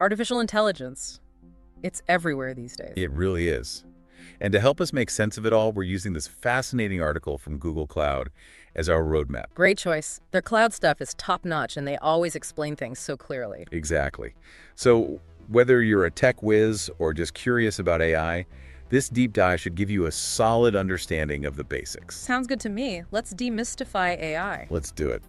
Artificial intelligence. It's everywhere these days. It really is. And to help us make sense of it all, we're using this fascinating article from Google Cloud as our roadmap. Great choice. Their cloud stuff is top-notch, and they always explain things so clearly. Exactly. So whether you're a tech whiz or just curious about AI, this deep dive should give you a solid understanding of the basics. Sounds good to me. Let's demystify AI. Let's do it.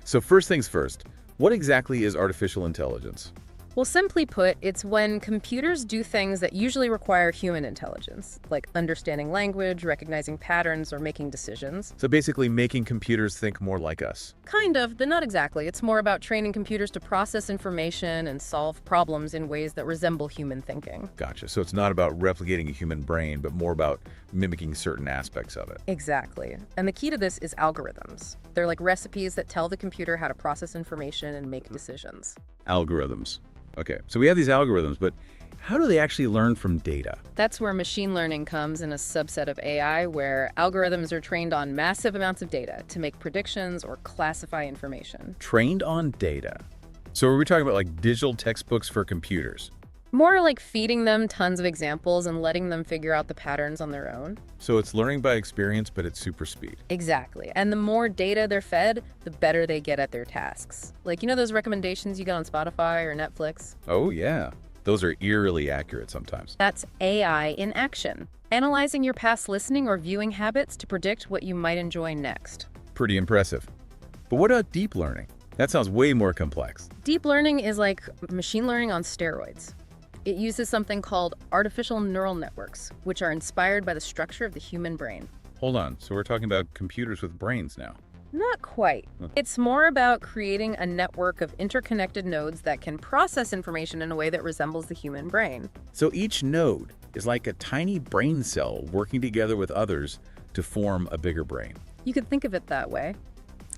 So first things first, what exactly is artificial intelligence? Well, simply put, it's when computers do things that usually require human intelligence, like understanding language, recognizing patterns, or making decisions. So basically making computers think more like us. Kind of, but not exactly. It's more about training computers to process information and solve problems in ways that resemble human thinking. Gotcha. So it's not about replicating a human brain, but more about mimicking certain aspects of it. Exactly. And the key to this is algorithms. They're like recipes that tell the computer how to process information and make decisions. Algorithms. Okay, so we have these algorithms, but how do they actually learn from data? That's where machine learning comes in, a subset of AI where algorithms are trained on massive amounts of data to make predictions or classify information. Trained on data. So are we talking about like digital textbooks for computers? More like feeding them tons of examples and letting them figure out the patterns on their own. So it's learning by experience, but at super speed. Exactly. And the more data they're fed, the better they get at their tasks. Like, you know those recommendations you get on Spotify or Netflix? Oh, yeah. Those are eerily accurate sometimes. That's AI in action. Analyzing your past listening or viewing habits to predict what you might enjoy next. Pretty impressive. But what about deep learning? That sounds way more complex. Deep learning is like machine learning on steroids. It uses something called artificial neural networks, which are inspired by the structure of the human brain. Hold on, so we're talking about computers with brains now. Not quite. It's more about creating a network of interconnected nodes that can process information in a way that resembles the human brain. So each node is like a tiny brain cell working together with others to form a bigger brain. You could think of it that way.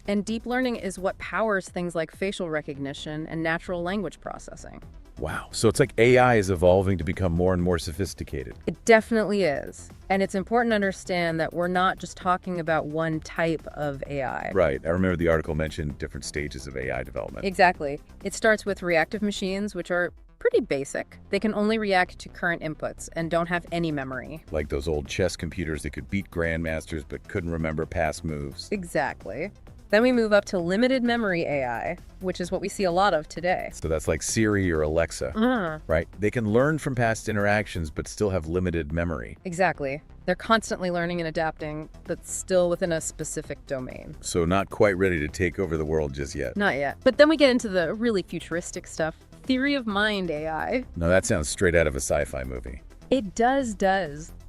And deep learning is what powers things like facial recognition and natural language processing. Wow, so it's like AI is evolving to become more and more sophisticated. It definitely is. And it's important to understand that we're not just talking about one type of AI. Right, I remember the article mentioned different stages of AI development. Exactly. It starts with reactive machines, which are pretty basic. They can only react to current inputs and don't have any memory. Like those old chess computers that could beat grandmasters but couldn't remember past moves. Exactly. Then we move up to limited memory AI, which is what we see a lot of today. So that's like Siri or Alexa, right? They can learn from past interactions but still have limited memory. Exactly. They're constantly learning and adapting, but still within a specific domain. So not quite ready to take over the world just yet. Not yet. But then we get into the really futuristic stuff. Theory of mind AI. No, that sounds straight out of a sci-fi movie. It does.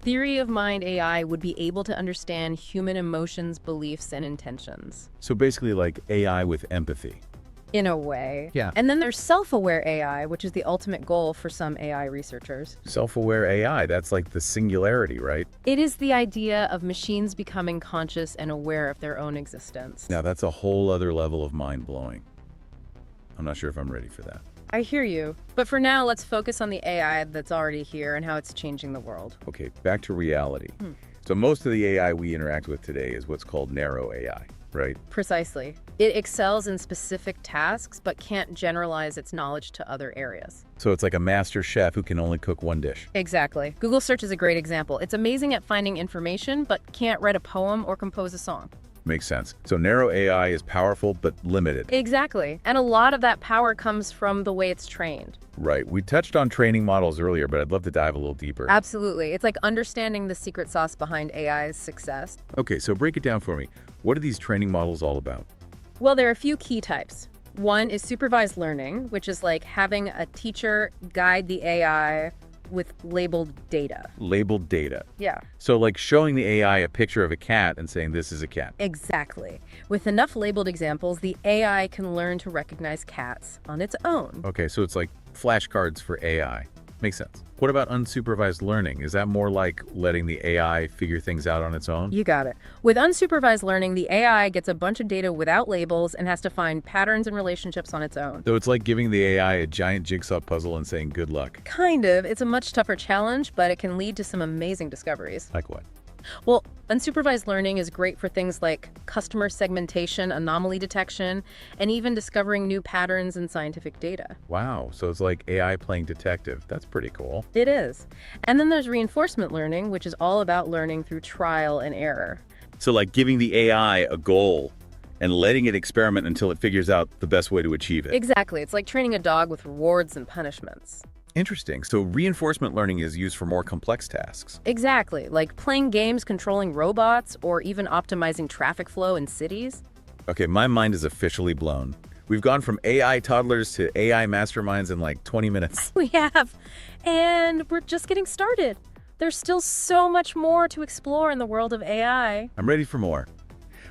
Theory of mind AI would be able to understand human emotions, beliefs, and intentions. So basically like AI with empathy. In a way. Yeah. And then there's self-aware AI, which is the ultimate goal for some AI researchers. Self-aware AI, that's like the singularity, right? It is the idea of machines becoming conscious and aware of their own existence. Now that's a whole other level of mind-blowing. I'm not sure if I'm ready for that. I hear you. But for now, let's focus on the AI that's already here and how it's changing the world. Okay, back to reality. So most of the AI we interact with today is what's called narrow AI, right? Precisely. It excels in specific tasks, but can't generalize its knowledge to other areas. So it's like a master chef who can only cook one dish. Exactly. Google Search is a great example. It's amazing at finding information, but can't write a poem or compose a song. Makes sense. So narrow AI is powerful but limited. Exactly. And a lot of that power comes from the way it's trained. Right. We touched on training models earlier, but I'd love to dive a little deeper. Absolutely. It's like understanding the secret sauce behind AI's success. Okay, so break it down for me. What are these training models all about? Well, there are a few key types. One is supervised learning, which is like having a teacher guide the AI with labeled data. Labeled data. Yeah. So like showing the AI a picture of a cat and saying this is a cat. Exactly. With enough labeled examples, the AI can learn to recognize cats on its own. Okay, so it's like flashcards for AI. Makes sense. What about unsupervised learning? Is that more like letting the AI figure things out on its own? You got it. With unsupervised learning, the AI gets a bunch of data without labels and has to find patterns and relationships on its own. So it's like giving the AI a giant jigsaw puzzle and saying good luck. Kind of. It's a much tougher challenge, but it can lead to some amazing discoveries. Like what? Well, unsupervised learning is great for things like customer segmentation, anomaly detection, and even discovering new patterns in scientific data. Wow, so it's like AI playing detective. That's pretty cool. It is. And then there's reinforcement learning, which is all about learning through trial and error. So like giving the AI a goal and letting it experiment until it figures out the best way to achieve it. Exactly. It's like training a dog with rewards and punishments. Interesting. So reinforcement learning is used for more complex tasks. Exactly. Like playing games controlling robots or even optimizing traffic flow in cities. Okay, my mind is officially blown. We've gone from AI toddlers to AI masterminds in like 20 minutes. We have. And we're just getting started. There's still so much more to explore in the world of AI. I'm ready for more.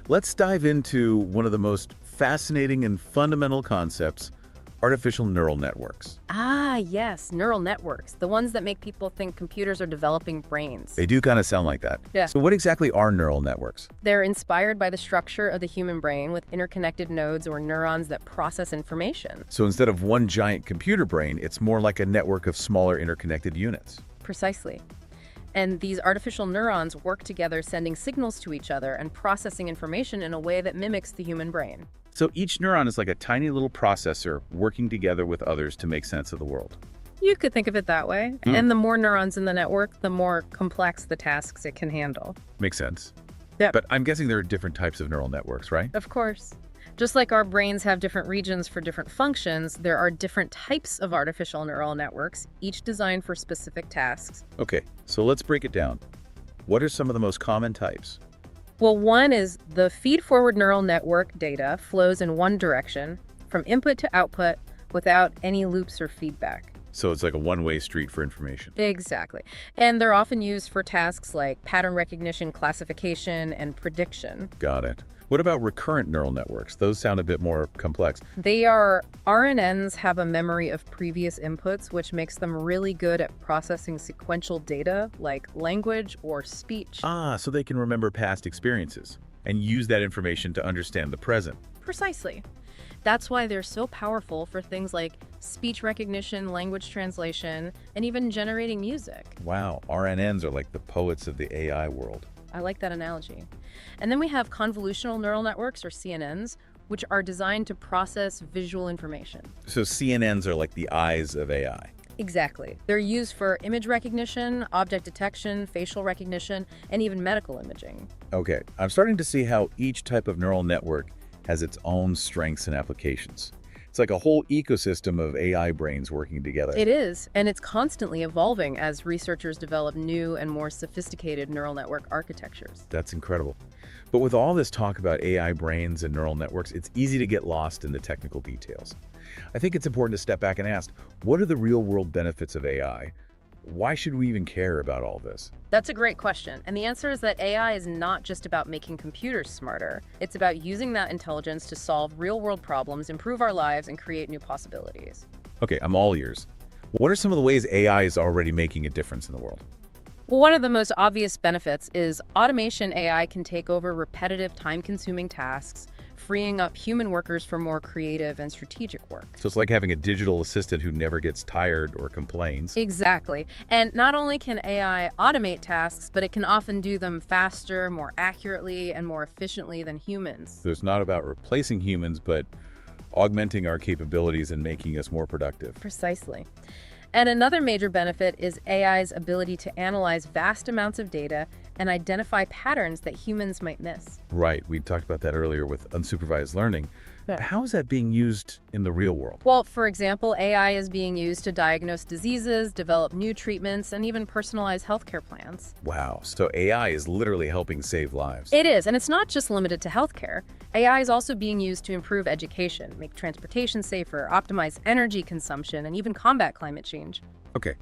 Let's dive into one of the most fascinating and fundamental concepts, artificial neural networks. Ah, yes, neural networks, the ones that make people think computers are developing brains. They do kind of sound like that. Yeah. So what exactly are neural networks? They're inspired by the structure of the human brain with interconnected nodes or neurons that process information. So instead of one giant computer brain, it's more like a network of smaller interconnected units. Precisely. And these artificial neurons work together, sending signals to each other and processing information in a way that mimics the human brain. So each neuron is like a tiny little processor working together with others to make sense of the world. You could think of it that way. And the more neurons in the network, the more complex the tasks it can handle. Makes sense. Yeah. But I'm guessing there are different types of neural networks, right? Of course. Just like our brains have different regions for different functions, there are different types of artificial neural networks, each designed for specific tasks. Okay, so let's break it down. What are some of the most common types? Well, one is the feed-forward neural network data flows in one direction, from input to output, without any loops or feedback. So it's like a one-way street for information. Exactly. And they're often used for tasks like pattern recognition, classification, and prediction. Got it. What about recurrent neural networks? Those sound a bit more complex. They are RNNs have a memory of previous inputs, which makes them really good at processing sequential data like language or speech. Ah, so they can remember past experiences and use that information to understand the present. Precisely. That's why they're so powerful for things like speech recognition, language translation, and even generating music. Wow, RNNs are like the poets of the AI world. I like that analogy. And then we have convolutional neural networks, or CNNs, which are designed to process visual information. So CNNs are like the eyes of AI. Exactly. They're used for image recognition, object detection, facial recognition, and even medical imaging. Okay, I'm starting to see how each type of neural network has its own strengths and applications. It's like a whole ecosystem of AI brains working together. It is, and it's constantly evolving as researchers develop new and more sophisticated neural network architectures. That's incredible. But with all this talk about AI brains and neural networks, it's easy to get lost in the technical details. I think it's important to step back and ask, what are the real-world benefits of AI? Why should we even care about all this? That's a great question. And the answer is that AI is not just about making computers smarter. It's about using that intelligence to solve real-world problems, improve our lives, and create new possibilities. Okay, I'm all ears. What are some of the ways AI is already making a difference in the world? Well, one of the most obvious benefits is automation. AI can take over repetitive, time-consuming tasks, freeing up human workers for more creative and strategic work. So it's like having a digital assistant who never gets tired or complains. Exactly. And not only can AI automate tasks, but it can often do them faster, more accurately, and more efficiently than humans. So it's not about replacing humans, but augmenting our capabilities and making us more productive. Precisely. And another major benefit is AI's ability to analyze vast amounts of data and identify patterns that humans might miss. Right, we talked about that earlier with unsupervised learning. Yeah. How is that being used in the real world? Well, for example, AI is being used to diagnose diseases, develop new treatments, and even personalize healthcare plans. Wow, so AI is literally helping save lives. It is, and it's not just limited to healthcare. AI is also being used to improve education, make transportation safer, optimize energy consumption, and even combat climate change. Okay,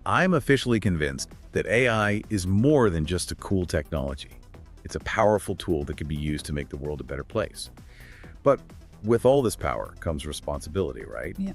I'm officially convinced that AI is more than just a cool technology. It's a powerful tool that can be used to make the world a better place. But with all this power comes responsibility, right? Yeah.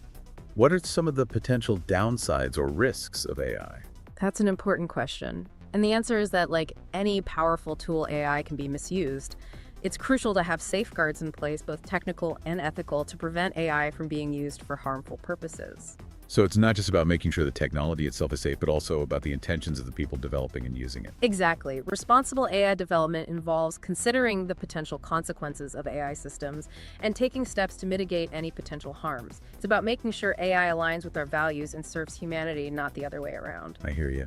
What are some of the potential downsides or risks of AI? That's an important question. And the answer is that, like any powerful tool, AI can be misused. It's crucial to have safeguards in place, both technical and ethical, to prevent AI from being used for harmful purposes. So it's not just about making sure the technology itself is safe, but also about the intentions of the people developing and using it. Exactly. Responsible AI development involves considering the potential consequences of AI systems and taking steps to mitigate any potential harms. It's about making sure AI aligns with our values and serves humanity, not the other way around. I hear you.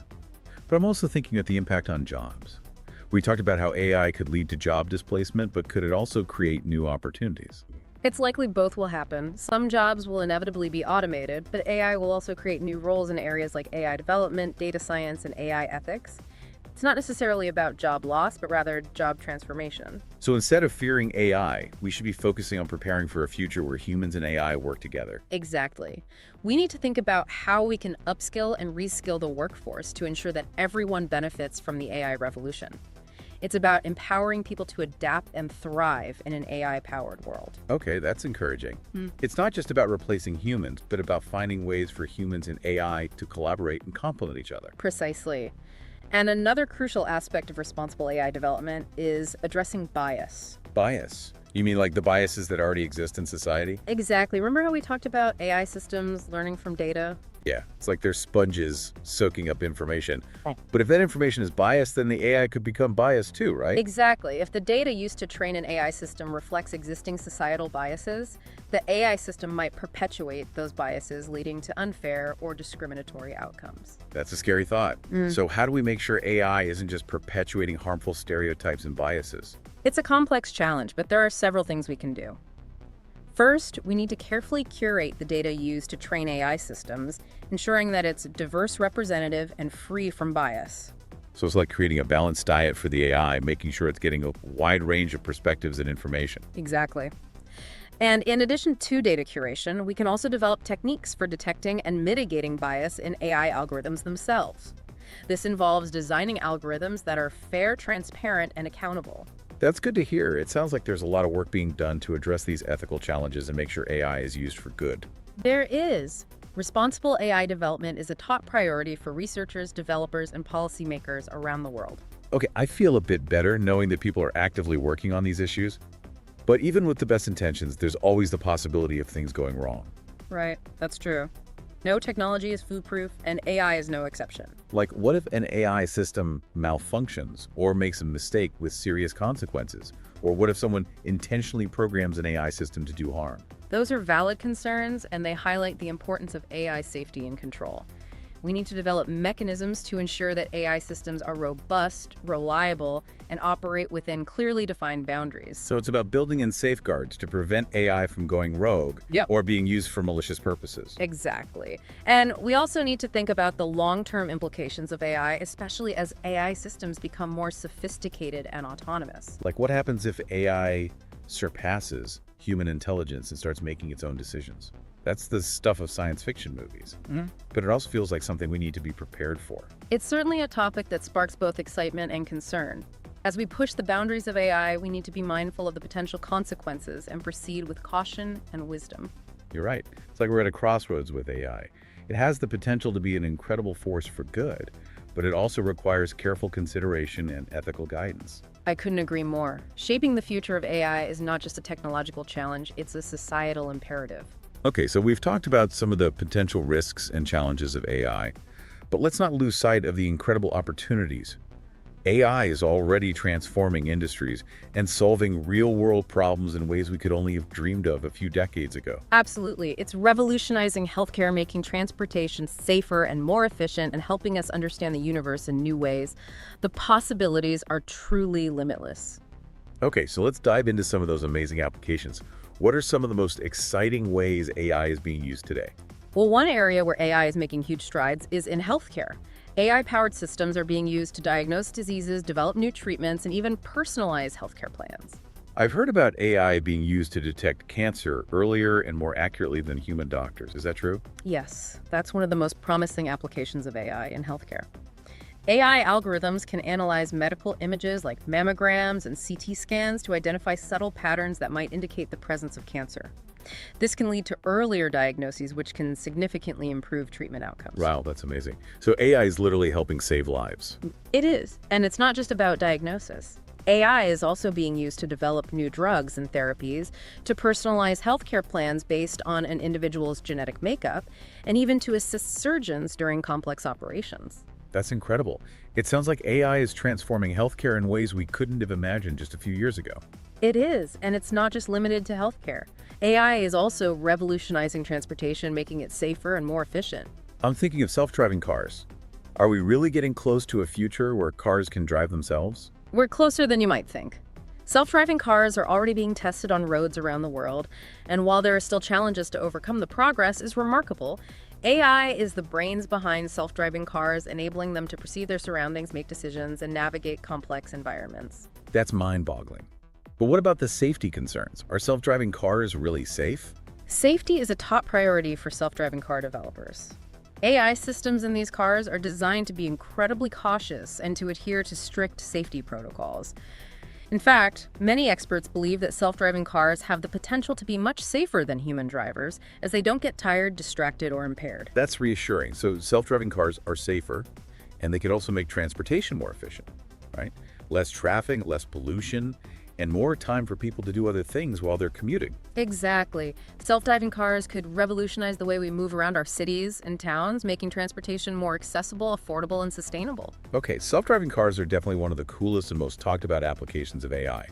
But I'm also thinking of the impact on jobs. We talked about how AI could lead to job displacement, but could it also create new opportunities? It's likely both will happen. Some jobs will inevitably be automated, but AI will also create new roles in areas like AI development, data science, and AI ethics. It's not necessarily about job loss, but rather job transformation. So instead of fearing AI, we should be focusing on preparing for a future where humans and AI work together. Exactly. We need to think about how we can upskill and reskill the workforce to ensure that everyone benefits from the AI revolution. It's about empowering people to adapt and thrive in an AI-powered world. Okay, that's encouraging. It's not just about replacing humans, but about finding ways for humans and AI to collaborate and complement each other. Precisely. And another crucial aspect of responsible AI development is addressing bias. Bias? You mean like the biases that already exist in society? Exactly. Remember how we talked about AI systems learning from data? Yeah, it's like they're sponges soaking up information. Right. But if that information is biased, then the AI could become biased too, right? Exactly. If the data used to train an AI system reflects existing societal biases, the AI system might perpetuate those biases, leading to unfair or discriminatory outcomes. That's a scary thought. So how do we make sure AI isn't just perpetuating harmful stereotypes and biases? It's a complex challenge, but there are several things we can do. First, we need to carefully curate the data used to train AI systems, ensuring that it's diverse, representative, and free from bias. So it's like creating a balanced diet for the AI, making sure it's getting a wide range of perspectives and information. Exactly. And in addition to data curation, we can also develop techniques for detecting and mitigating bias in AI algorithms themselves. This involves designing algorithms that are fair, transparent, and accountable. That's good to hear. It sounds like there's a lot of work being done to address these ethical challenges and make sure AI is used for good. There is. Responsible AI development is a top priority for researchers, developers, and policymakers around the world. Okay, I feel a bit better knowing that people are actively working on these issues. But even with the best intentions, there's always the possibility of things going wrong. Right, that's true. No technology is foolproof, and AI is no exception. Like, what if an AI system malfunctions or makes a mistake with serious consequences? Or what if someone intentionally programs an AI system to do harm? Those are valid concerns, and they highlight the importance of AI safety and control. We need to develop mechanisms to ensure that AI systems are robust, reliable, and operate within clearly defined boundaries. So it's about building in safeguards to prevent AI from going rogue or being used for malicious purposes. Exactly. And we also need to think about the long-term implications of AI, especially as AI systems become more sophisticated and autonomous. Like, what happens if AI surpasses human intelligence and starts making its own decisions? That's the stuff of science fiction movies. But it also feels like something we need to be prepared for. It's certainly a topic that sparks both excitement and concern. As we push the boundaries of AI, we need to be mindful of the potential consequences and proceed with caution and wisdom. You're right. It's like we're at a crossroads with AI. It has the potential to be an incredible force for good, but it also requires careful consideration and ethical guidance. I couldn't agree more. Shaping the future of AI is not just a technological challenge, it's a societal imperative. Okay, so we've talked about some of the potential risks and challenges of AI, but let's not lose sight of the incredible opportunities. AI is already transforming industries and solving real-world problems in ways we could only have dreamed of a few decades ago. Absolutely. It's revolutionizing healthcare, making transportation safer and more efficient, and helping us understand the universe in new ways. The possibilities are truly limitless. Okay, so let's dive into some of those amazing applications. What are some of the most exciting ways AI is being used today? Well, one area where AI is making huge strides is in healthcare. AI-powered systems are being used to diagnose diseases, develop new treatments, and even personalize healthcare plans. I've heard about AI being used to detect cancer earlier and more accurately than human doctors. Is that true? Yes, that's one of the most promising applications of AI in healthcare. AI algorithms can analyze medical images like mammograms and CT scans to identify subtle patterns that might indicate the presence of cancer. This can lead to earlier diagnoses, which can significantly improve treatment outcomes. Wow, that's amazing. So AI is literally helping save lives. It is, and it's not just about diagnosis. AI is also being used to develop new drugs and therapies, to personalize healthcare plans based on an individual's genetic makeup, and even to assist surgeons during complex operations. That's incredible. It sounds like AI is transforming healthcare in ways we couldn't have imagined just a few years ago. It is, and it's not just limited to healthcare. AI is also revolutionizing transportation, making it safer and more efficient. I'm thinking of self-driving cars. Are we really getting close to a future where cars can drive themselves? We're closer than you might think. Self-driving cars are already being tested on roads around the world, and while there are still challenges to overcome, the progress is remarkable. AI is the brains behind self-driving cars, enabling them to perceive their surroundings, make decisions, and navigate complex environments. That's mind-boggling. But what about the safety concerns? Are self-driving cars really safe? Safety is a top priority for self-driving car developers. AI systems in these cars are designed to be incredibly cautious and to adhere to strict safety protocols. In fact, many experts believe that self-driving cars have the potential to be much safer than human drivers, as they don't get tired, distracted, or impaired. That's reassuring. So self-driving cars are safer, and they could also make transportation more efficient, right? Less traffic, less pollution, and more time for people to do other things while they're commuting. Exactly. Self-driving cars could revolutionize the way we move around our cities and towns, making transportation more accessible, affordable, and sustainable. Okay, self-driving cars are definitely one of the coolest and most talked about applications of AI.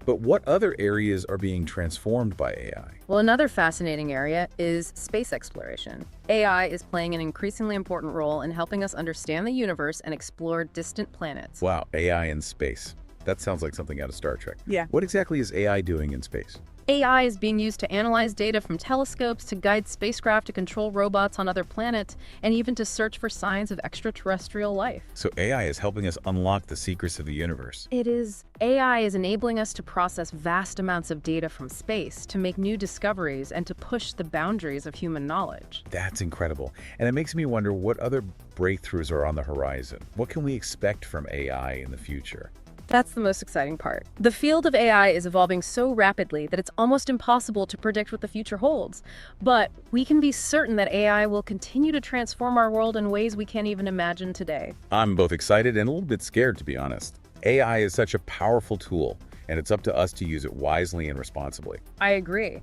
But what other areas are being transformed by AI? Well, another fascinating area is space exploration. AI is playing an increasingly important role in helping us understand the universe and explore distant planets. Wow, AI in space. That sounds like something out of Star Trek. Yeah. What exactly is AI doing in space? AI is being used to analyze data from telescopes, to guide spacecraft, to control robots on other planets, and even to search for signs of extraterrestrial life. So AI is helping us unlock the secrets of the universe. It is. AI is enabling us to process vast amounts of data from space, to make new discoveries, and to push the boundaries of human knowledge. That's incredible. And it makes me wonder what other breakthroughs are on the horizon. What can we expect from AI in the future? That's the most exciting part. The field of AI is evolving so rapidly that it's almost impossible to predict what the future holds. But we can be certain that AI will continue to transform our world in ways we can't even imagine today. I'm both excited and a little bit scared, to be honest. AI is such a powerful tool, and it's up to us to use it wisely and responsibly. I agree.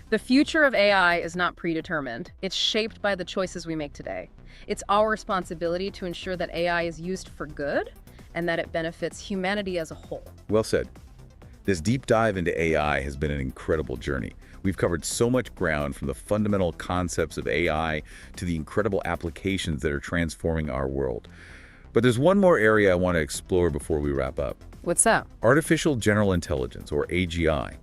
The future of AI is not predetermined. It's shaped by the choices we make today. It's our responsibility to ensure that AI is used for good and that it benefits humanity as a whole. Well said. This deep dive into AI has been an incredible journey. We've covered so much ground, from the fundamental concepts of AI to the incredible applications that are transforming our world. But there's one more area I want to explore before we wrap up. What's that? Artificial General Intelligence, or AGI.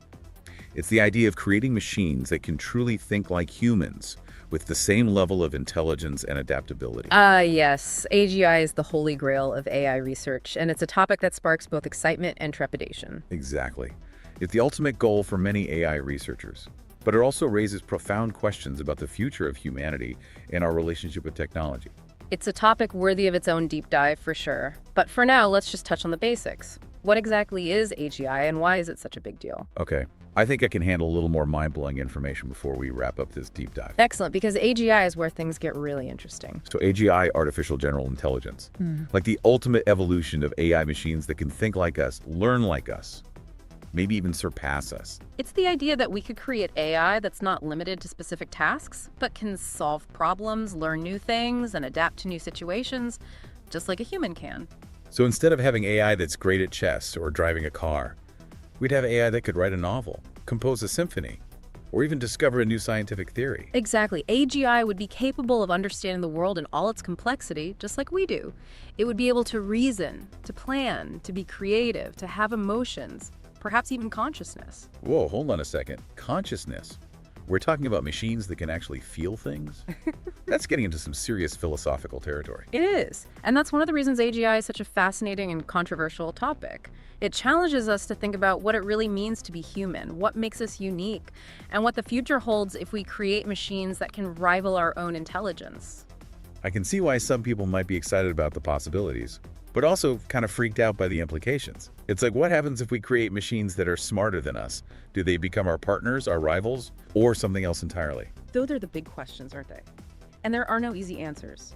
It's the idea of creating machines that can truly think like humans, with the same level of intelligence and adaptability. Yes. AGI is the holy grail of AI research, and it's a topic that sparks both excitement and trepidation. Exactly. It's the ultimate goal for many AI researchers. But it also raises profound questions about the future of humanity and our relationship with technology. It's a topic worthy of its own deep dive, for sure. But for now, let's just touch on the basics. What exactly is AGI, and why is it such a big deal? Okay. I think I can handle a little more mind-blowing information before we wrap up this deep dive. Excellent, because AGI is where things get really interesting. So AGI, Artificial General Intelligence, like the ultimate evolution of AI machines that can think like us, learn like us, maybe even surpass us. It's the idea that we could create AI that's not limited to specific tasks, but can solve problems, learn new things, and adapt to new situations, just like a human can. So instead of having AI that's great at chess or driving a car, we'd have AI that could write a novel, compose a symphony, or even discover a new scientific theory. Exactly. AGI would be capable of understanding the world in all its complexity, just like we do. It would be able to reason, to plan, to be creative, to have emotions, perhaps even consciousness. Whoa, hold on a second. Consciousness? We're talking about machines that can actually feel things? That's getting into some serious philosophical territory. It is. And that's one of the reasons AGI is such a fascinating and controversial topic. It challenges us to think about what it really means to be human, what makes us unique, and what the future holds if we create machines that can rival our own intelligence. I can see why some people might be excited about the possibilities, but also kind of freaked out by the implications. It's like, what happens if we create machines that are smarter than us? Do they become our partners, our rivals, or something else entirely? Those are the big questions, aren't they? And there are no easy answers.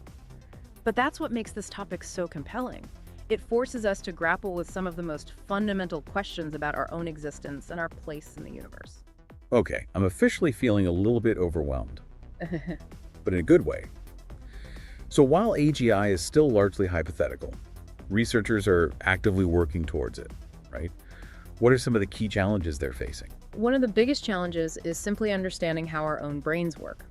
But that's what makes this topic so compelling. It forces us to grapple with some of the most fundamental questions about our own existence and our place in the universe. Okay, I'm officially feeling a little bit overwhelmed, but in a good way. So while AGI is still largely hypothetical, researchers are actively working towards it, right? What are some of the key challenges they're facing? One of the biggest challenges is simply understanding how our own brains work.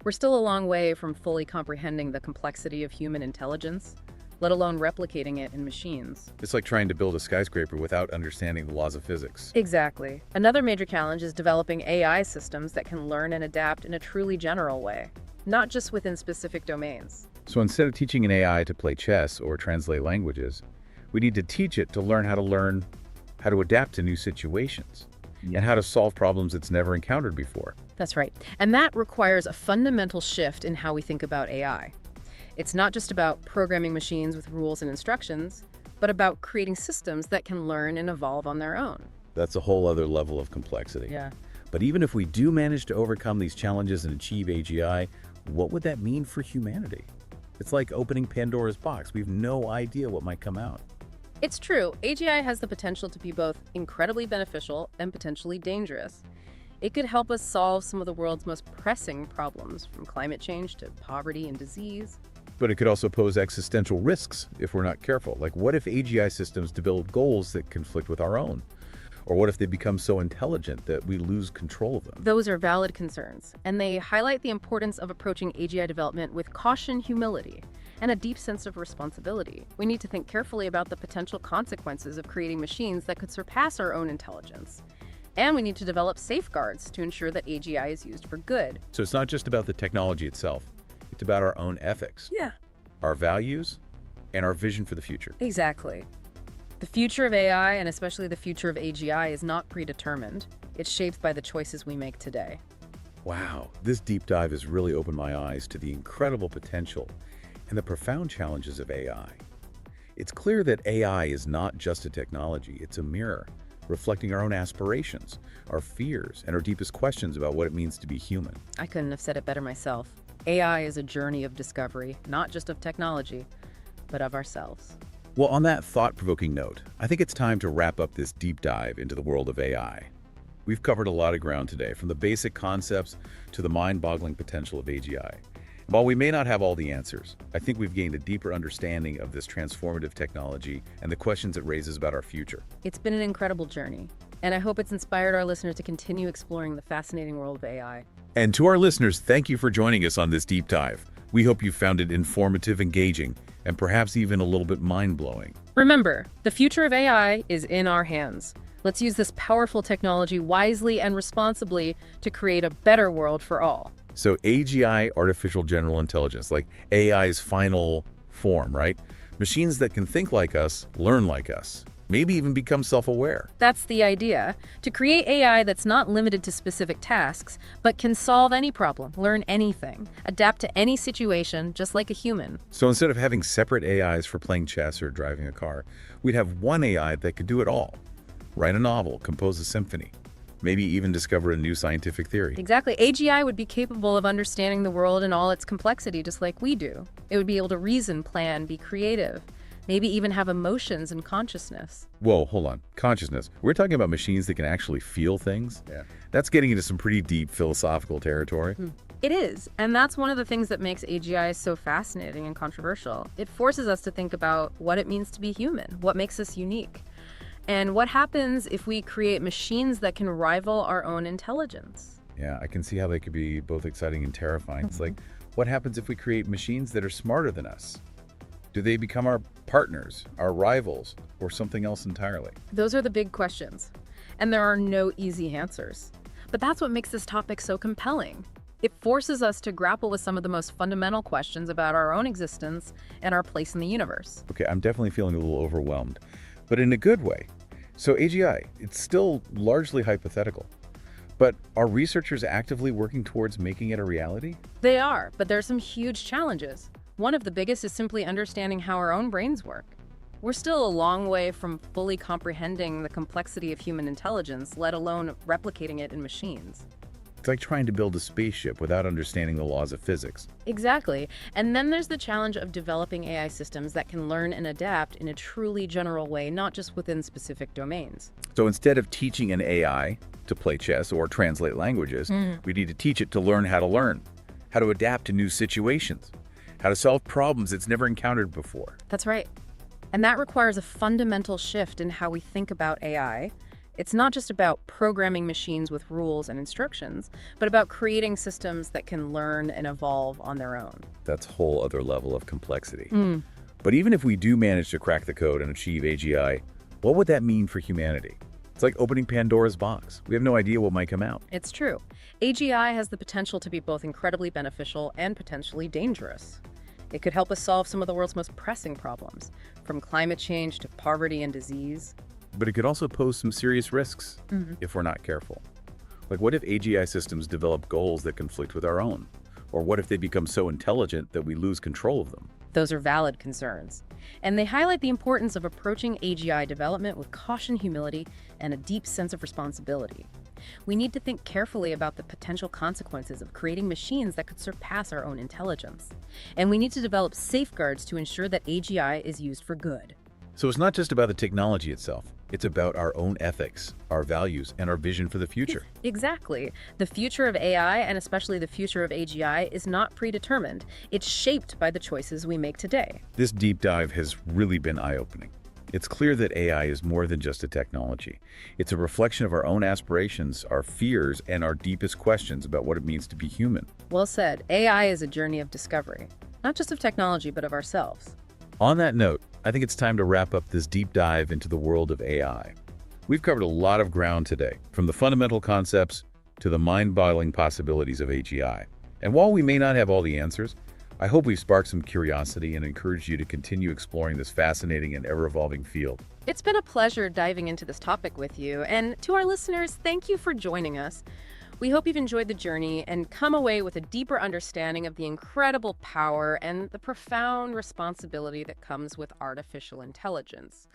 We're still a long way from fully comprehending the complexity of human intelligence, let alone replicating it in machines. It's like trying to build a skyscraper without understanding the laws of physics. Exactly. Another major challenge is developing AI systems that can learn and adapt in a truly general way, not just within specific domains. So instead of teaching an AI to play chess or translate languages, we need to teach it to learn how to adapt to new situations and how to solve problems it's never encountered before. That's right. And that requires a fundamental shift in how we think about AI. It's not just about programming machines with rules and instructions, but about creating systems that can learn and evolve on their own. That's a whole other level of complexity. Yeah. But even if we do manage to overcome these challenges and achieve AGI, what would that mean for humanity? It's like opening Pandora's box. We have no idea what might come out. It's true. AGI has the potential to be both incredibly beneficial and potentially dangerous. It could help us solve some of the world's most pressing problems, from climate change to poverty and disease. But it could also pose existential risks if we're not careful. Like, what if AGI systems develop goals that conflict with our own? Or what if they become so intelligent that we lose control of them? Those are valid concerns, and they highlight the importance of approaching AGI development with caution, humility, and a deep sense of responsibility. We need to think carefully about the potential consequences of creating machines that could surpass our own intelligence. And we need to develop safeguards to ensure that AGI is used for good. So it's not just about the technology itself. It's about our own ethics, Yeah. our values, and our vision for the future. Exactly. The future of AI, and especially the future of AGI, is not predetermined. It's shaped by the choices we make today. Wow, this deep dive has really opened my eyes to the incredible potential and the profound challenges of AI. It's clear that AI is not just a technology, it's a mirror, reflecting our own aspirations, our fears, and our deepest questions about what it means to be human. I couldn't have said it better myself. AI is a journey of discovery, not just of technology, but of ourselves. Well, on that thought-provoking note, I think it's time to wrap up this deep dive into the world of AI. We've covered a lot of ground today, from the basic concepts to the mind-boggling potential of AGI. While we may not have all the answers, I think we've gained a deeper understanding of this transformative technology and the questions it raises about our future. It's been an incredible journey, and I hope it's inspired our listeners to continue exploring the fascinating world of AI. And to our listeners, thank you for joining us on this deep dive. We hope you found it informative, engaging, and perhaps even a little bit mind-blowing. Remember, the future of AI is in our hands. Let's use this powerful technology wisely and responsibly to create a better world for all. So AGI, artificial general intelligence, like AI's final form, right? Machines that can think like us, learn like us, maybe even become self-aware. That's the idea, to create AI that's not limited to specific tasks, but can solve any problem, learn anything, adapt to any situation, just like a human. So instead of having separate AIs for playing chess or driving a car, we'd have one AI that could do it all. Write a novel, compose a symphony, maybe even discover a new scientific theory. Exactly. AGI would be capable of understanding the world in all its complexity, just like we do. It would be able to reason, plan, be creative, maybe even have emotions and consciousness. Whoa, hold on. Consciousness. We're talking about machines that can actually feel things? Yeah. That's getting into some pretty deep philosophical territory. It is, and that's one of the things that makes AGI so fascinating and controversial. It forces us to think about what it means to be human, what makes us unique, and what happens if we create machines that can rival our own intelligence. Yeah, I can see how they could be both exciting and terrifying. It's like, what happens if we create machines that are smarter than us? Do they become our partners, our rivals, or something else entirely? Those are the big questions, and there are no easy answers. But that's what makes this topic so compelling. It forces us to grapple with some of the most fundamental questions about our own existence and our place in the universe. Okay, I'm definitely feeling a little overwhelmed, but in a good way. So AGI, it's still largely hypothetical, but are researchers actively working towards making it a reality? They are, but there are some huge challenges. One of the biggest is simply understanding how our own brains work. We're still a long way from fully comprehending the complexity of human intelligence, let alone replicating it in machines. It's like trying to build a spaceship without understanding the laws of physics. Exactly. And then there's the challenge of developing AI systems that can learn and adapt in a truly general way, not just within specific domains. So instead of teaching an AI to play chess or translate languages, we need to teach it to learn, how to adapt to new situations, how to solve problems it's never encountered before. That's right. And that requires a fundamental shift in how we think about AI. It's not just about programming machines with rules and instructions, but about creating systems that can learn and evolve on their own. That's a whole other level of complexity. But even if we do manage to crack the code and achieve AGI, what would that mean for humanity? It's like opening Pandora's box. We have no idea what might come out. It's true. AGI has the potential to be both incredibly beneficial and potentially dangerous. It could help us solve some of the world's most pressing problems, from climate change to poverty and disease. But it could also pose some serious risks if we're not careful. Like, what if AGI systems develop goals that conflict with our own? Or what if they become so intelligent that we lose control of them? Those are valid concerns. And they highlight the importance of approaching AGI development with caution, humility, and a deep sense of responsibility. We need to think carefully about the potential consequences of creating machines that could surpass our own intelligence. And we need to develop safeguards to ensure that AGI is used for good. So it's not just about the technology itself. It's about our own ethics, our values, and our vision for the future. Exactly. The future of AI, and especially the future of AGI, is not predetermined. It's shaped by the choices we make today. This deep dive has really been eye-opening. It's clear that AI is more than just a technology. It's a reflection of our own aspirations, our fears, and our deepest questions about what it means to be human. Well said. AI is a journey of discovery, not just of technology, but of ourselves. On that note, I think it's time to wrap up this deep dive into the world of AI. We've covered a lot of ground today, from the fundamental concepts to the mind-boggling possibilities of AGI. And while we may not have all the answers, I hope we've sparked some curiosity and encouraged you to continue exploring this fascinating and ever-evolving field. It's been a pleasure diving into this topic with you. And to our listeners, thank you for joining us. We hope you've enjoyed the journey and come away with a deeper understanding of the incredible power and the profound responsibility that comes with artificial intelligence.